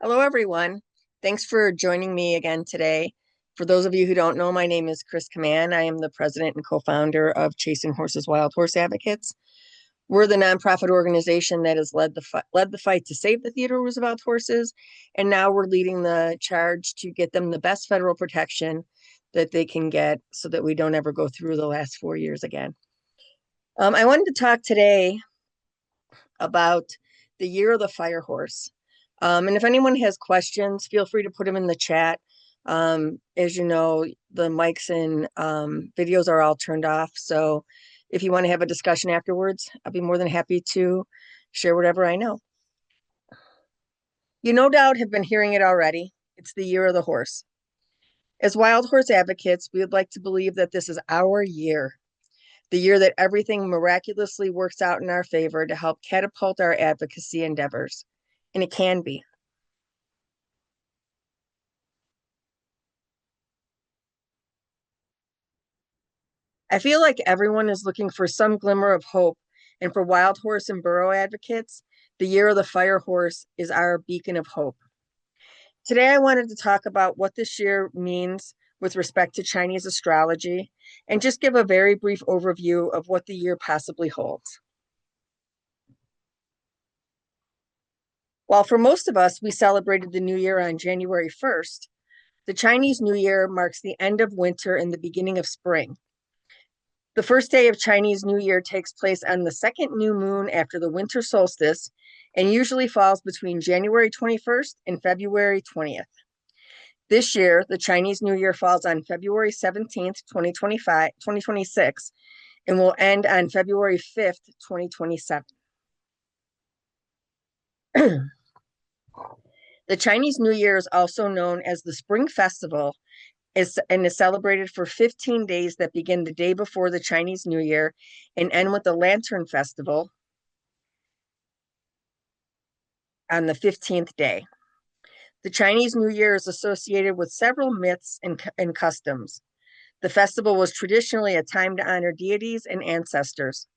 Hello, everyone. Thanks for joining me again today. For those of you who don't know, my name is Kman. I am the president and co-founder of Chasing Horses Wild Horse Advocates. We're the nonprofit organization that has led the fight to save the Theodore Roosevelt horses, and now we're leading the charge to get them the best federal protection that they can get so that we don't ever go through the last 4 years again. I wanted to talk today about the year of the fire horse. And if anyone has questions, feel free to put them in the chat. As you know, the mics and videos are all turned off. So if you want to have a discussion afterwards, I'll be more than happy to share whatever I know. You no doubt have been hearing it already. It's the year of the horse. As wild horse advocates, we would like to believe that this is our year, the year that everything miraculously works out in our favor to help catapult our advocacy endeavors. And it can be. I feel like everyone is looking for some glimmer of hope, and for wild horse and burro advocates, the year of the fire horse is our beacon of hope. Today, I wanted to talk about what this year means with respect to Chinese astrology and just give a very brief overview of what the year possibly holds. While for most of us, we celebrated the new year on January 1st, the Chinese New Year marks the end of winter and the beginning of spring. The first day of Chinese New Year takes place on the second new moon after the winter solstice and usually falls between January 21st and February 20th. This year, the Chinese New Year falls on February 17th, 2026, and will end on February 5th, 2027. The Chinese New Year is also known as the Spring Festival and is celebrated for 15 days that begin the day before the Chinese New Year and end with the Lantern Festival on the 15th day. The Chinese New Year is associated with several myths and customs. The festival was traditionally a time to honor deities and ancestors.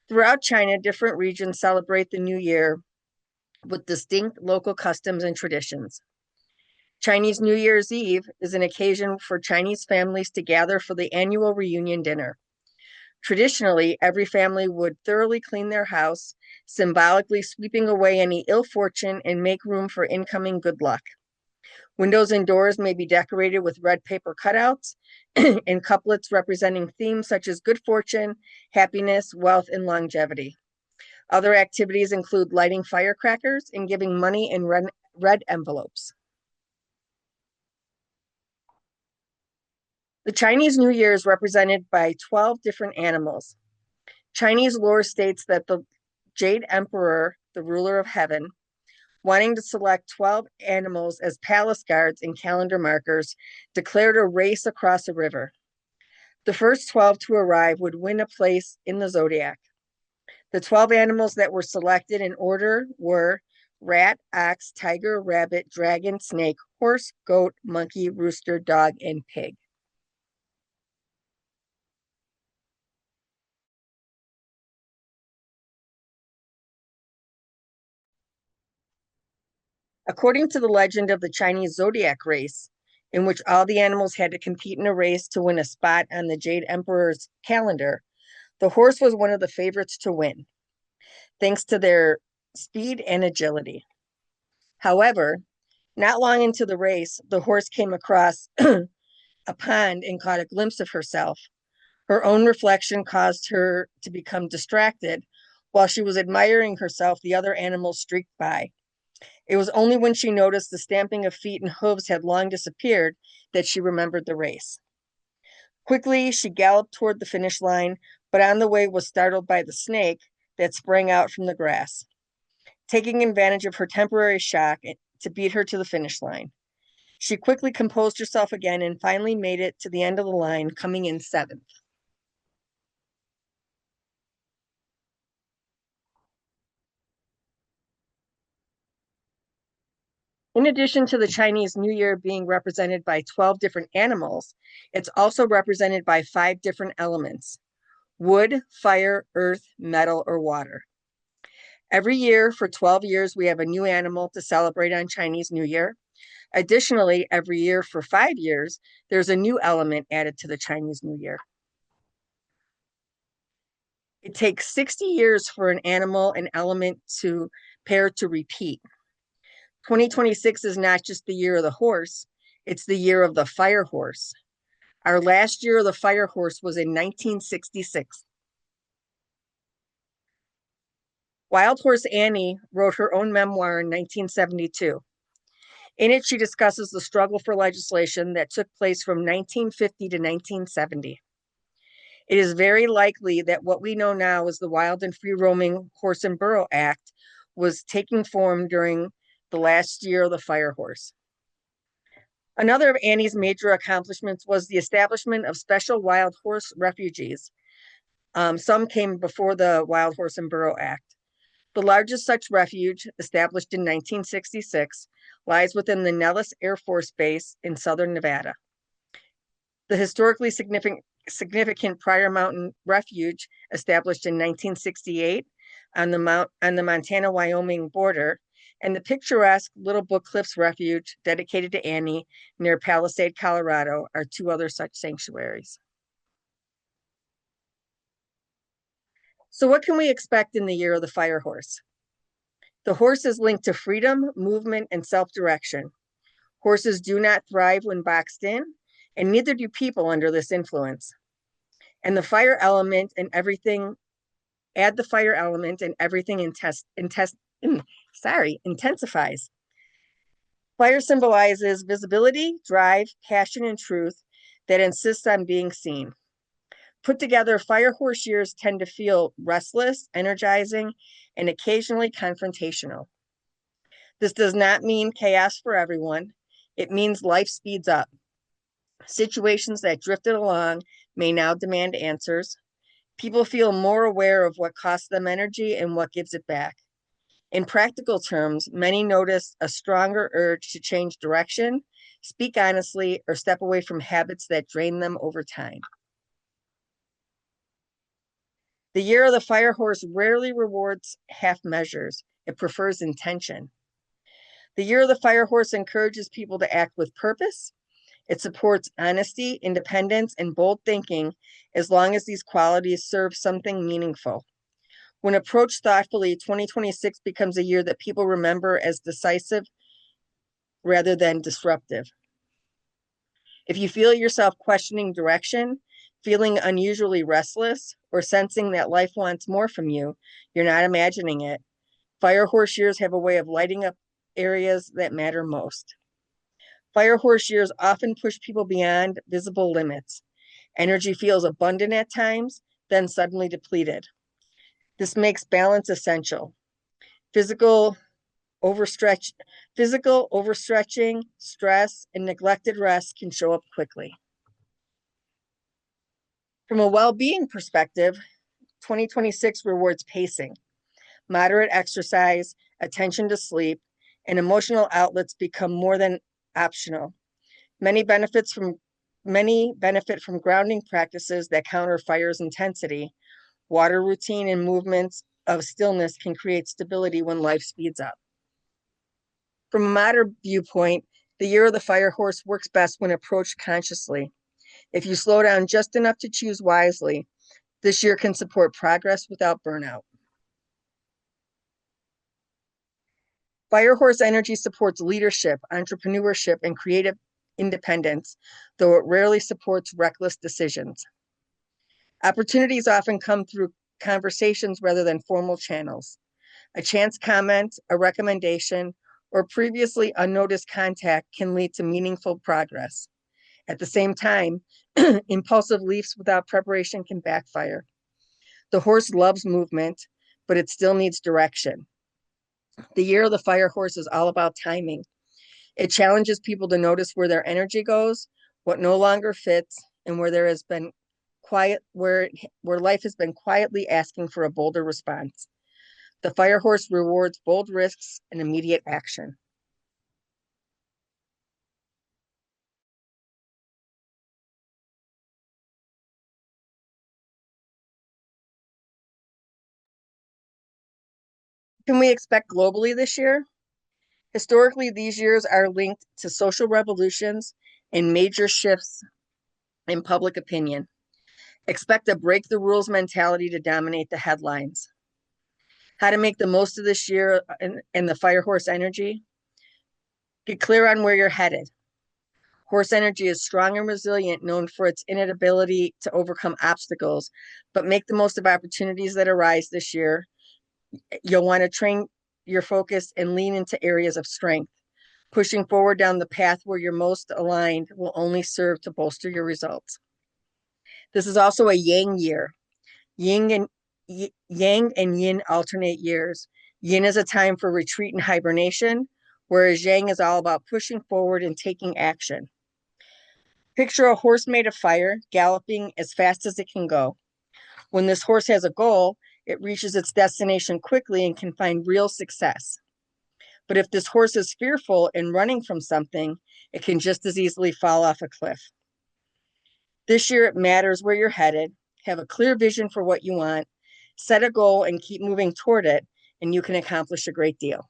Throughout China, different regions celebrate the New Year with distinct local customs and traditions. Chinese New Year's Eve is an occasion for Chinese families to gather for the annual reunion dinner. Traditionally, every family would thoroughly clean their house, symbolically sweeping away any ill fortune and make room for incoming good luck. Windows and doors may be decorated with red paper cutouts and couplets representing themes such as good fortune, happiness, wealth, and longevity. Other activities include lighting firecrackers and giving money in red envelopes. The Chinese New Year is represented by 12 different animals. Chinese lore states that the Jade Emperor, the ruler of heaven, wanting to select 12 animals as palace guards and calendar markers, declared a race across a river. The first 12 to arrive would win a place in the zodiac. The 12 animals that were selected in order were rat, ox, tiger, rabbit, dragon, snake, horse, goat, monkey, rooster, dog, and pig. According to the legend of the Chinese zodiac race, in which all the animals had to compete in a race to win a spot on the Jade Emperor's calendar, the horse was one of the favorites to win, thanks to their speed and agility. However, not long into the race, the horse came across a pond and caught a glimpse of herself. Her own reflection caused her to become distracted. While she was admiring herself, the other animals streaked by. It was only when she noticed the stamping of feet and hooves had long disappeared that she remembered the race. Quickly, she galloped toward the finish line, but on the way was startled by the snake that sprang out from the grass, taking advantage of her temporary shock to beat her to the finish line. She quickly composed herself again and finally made it to the end of the line, coming in seventh. In addition to the Chinese New Year being represented by 12 different animals, it's also represented by 5 different elements: wood, fire, earth, metal, or water. Every year for 12 years, we have a new animal to celebrate on Chinese New Year. Additionally, every year for 5 years, there's a new element added to the Chinese New Year. It takes 60 years for an animal and element to pair to repeat. 2026 is not just the year of the horse, it's the year of the fire horse. Our last year of the fire horse was in 1966. Wild Horse Annie wrote her own memoir in 1972. In it, she discusses the struggle for legislation that took place from 1950 to 1970. It is very likely that what we know now as the Wild and Free Roaming Horse and Burro Act was taking form during the last year of the fire horse. Another of Annie's major accomplishments was the establishment of special wild horse refuges. Some came before the Wild Horse and Burro Act. The largest such refuge, established in 1966, lies within the Nellis Air Force Base in southern Nevada. The historically significant Pryor Mountain Refuge, established in 1968 on the Montana-Wyoming border, and the picturesque Little Book Cliffs Refuge, dedicated to Annie, near Palisade, Colorado, are two other such sanctuaries. So what can we expect in the year of the fire horse? The horse is linked to freedom, movement, and self-direction. Horses do not thrive when boxed in, and neither do people under this influence. And the fire element and everything, add the fire element and everything intensifies. Fire symbolizes visibility, drive, passion, and truth that insists on being seen. Put together, fire horse years tend to feel restless, energizing, and occasionally confrontational. This does not mean chaos for everyone. It means life speeds up. Situations that drifted along may now demand answers. People feel more aware of what costs them energy and what gives it back. In practical terms, many notice a stronger urge to change direction, speak honestly, or step away from habits that drain them over time. The year of the fire horse rarely rewards half measures. It prefers intention. The year of the fire horse encourages people to act with purpose. It supports honesty, independence, and bold thinking, as long as these qualities serve something meaningful. When approached thoughtfully, 2026 becomes a year that people remember as decisive rather than disruptive. If you feel yourself questioning direction, feeling unusually restless, or sensing that life wants more from you, you're not imagining it. Fire horse years have a way of lighting up areas that matter most. Fire horse years often push people beyond visible limits. Energy feels abundant at times, then suddenly depleted. This makes balance essential. Physical overstretching, stress, and neglected rest can show up quickly. From a well-being perspective, 2026 rewards pacing. Moderate exercise, attention to sleep, and emotional outlets become more than optional. Many benefit from grounding practices that counter fire's intensity. Water routine and movements of stillness can create stability when life speeds up. From a modern viewpoint, the year of the fire horse works best when approached consciously. If you slow down just enough to choose wisely, this year can support progress without burnout. Fire horse energy supports leadership, entrepreneurship, and creative independence, though it rarely supports reckless decisions. Opportunities often come through conversations rather than formal channels. A chance comment, a recommendation, or previously unnoticed contact can lead to meaningful progress. At the same time, impulsive leaps without preparation can backfire. The horse loves movement, but it still needs direction. The year of the fire horse is all about timing. It challenges people to notice where their energy goes, what no longer fits, and where there has been where life has been quietly asking for a bolder response. The fire horse rewards bold risks and immediate action. Can we expect globally this year? Historically, these years are linked to social revolutions and major shifts in public opinion. Expect a break the rules mentality to dominate the headlines. How to make the most of this year in the fire horse energy? Get clear on where you're headed. Horse energy is strong and resilient, known for its innate ability to overcome obstacles, but make the most of opportunities that arise this year. You'll want to train your focus and lean into areas of strength. Pushing forward down the path where you're most aligned will only serve to bolster your results. This is also a yang year. Yin and Yang and yin alternate years. Yin is a time for retreat and hibernation, whereas yang is all about pushing forward and taking action. Picture a horse made of fire, galloping as fast as it can go. When this horse has a goal, it reaches its destination quickly and can find real success. But if this horse is fearful and running from something, it can just as easily fall off a cliff. This year, it matters where you're headed. Have a clear vision for what you want, set a goal, and keep moving toward it, and you can accomplish a great deal.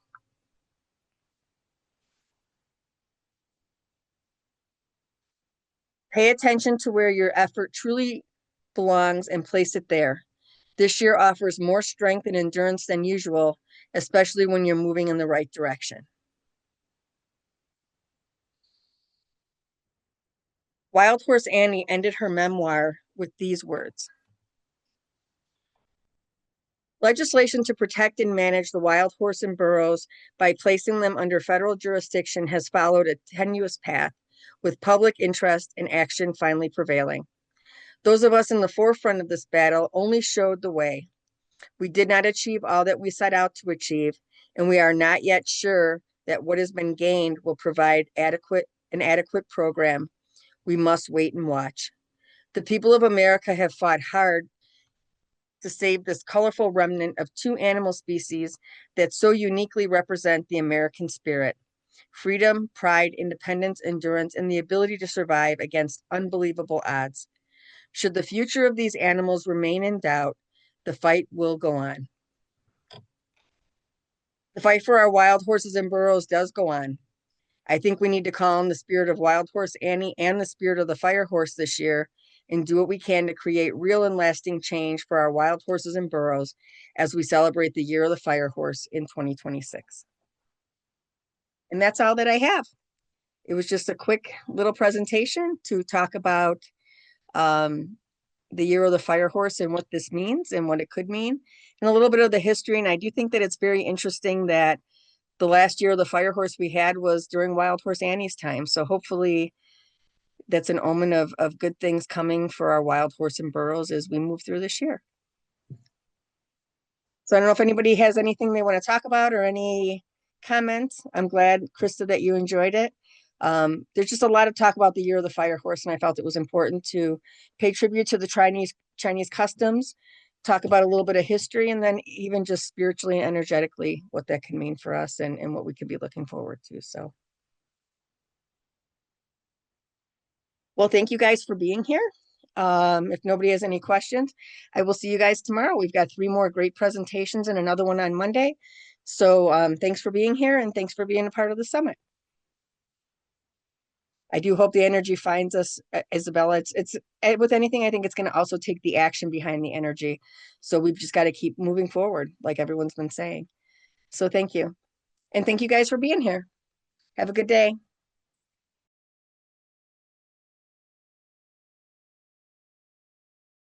Pay attention to where your effort truly belongs and place it there. This year offers more strength and endurance than usual, especially when you're moving in the right direction. Wild Horse Annie ended her memoir with these words. Legislation to protect and manage the wild horse and burros by placing them under federal jurisdiction has followed a tenuous path, with public interest and action finally prevailing. Those of us in the forefront of this battle only showed the way. We did not achieve all that we set out to achieve, and we are not yet sure that what has been gained will provide an adequate program. We must wait and watch. The people of America have fought hard to save this colorful remnant of two animal species that so uniquely represent the American spirit: freedom, pride, independence, endurance, and the ability to survive against unbelievable odds. Should the future of these animals remain in doubt, the fight will go on. The fight for our wild horses and burros does go on. I think we need to call on the spirit of Wild Horse Annie and the spirit of the Fire Horse this year and do what we can to create real and lasting change for our wild horses and burros as we celebrate the Year of the Fire Horse in 2026. And that's all that I have. It was just a quick little presentation to talk about the Year of the Fire Horse and what this means and what it could mean, and a little bit of the history. And I do think that it's very interesting that the last Year of the Fire Horse we had was during Wild Horse Annie's time. So hopefully that's an omen of good things coming for our wild horse and burros as we move through this year. So I don't know if anybody has anything they want to talk about or any comments. I'm glad, Krista, that you enjoyed it. There's just a lot of talk about the Year of the Fire Horse, and I felt it was important to pay tribute to the Chinese customs, talk about a little bit of history, and then even just spiritually and energetically what that can mean for us and what we could be looking forward to. So, well, thank you guys for being here. If nobody has any questions, I will see you guys tomorrow. We've got 3 more great presentations and another one on Monday. So thanks for being here and thanks for being a part of the summit. I do hope the energy finds us, Isabella. It's with anything, I think it's going to also take the action behind the energy. So we've just got to keep moving forward, like everyone's been saying. So thank you. And thank you guys for being here. Have a good day.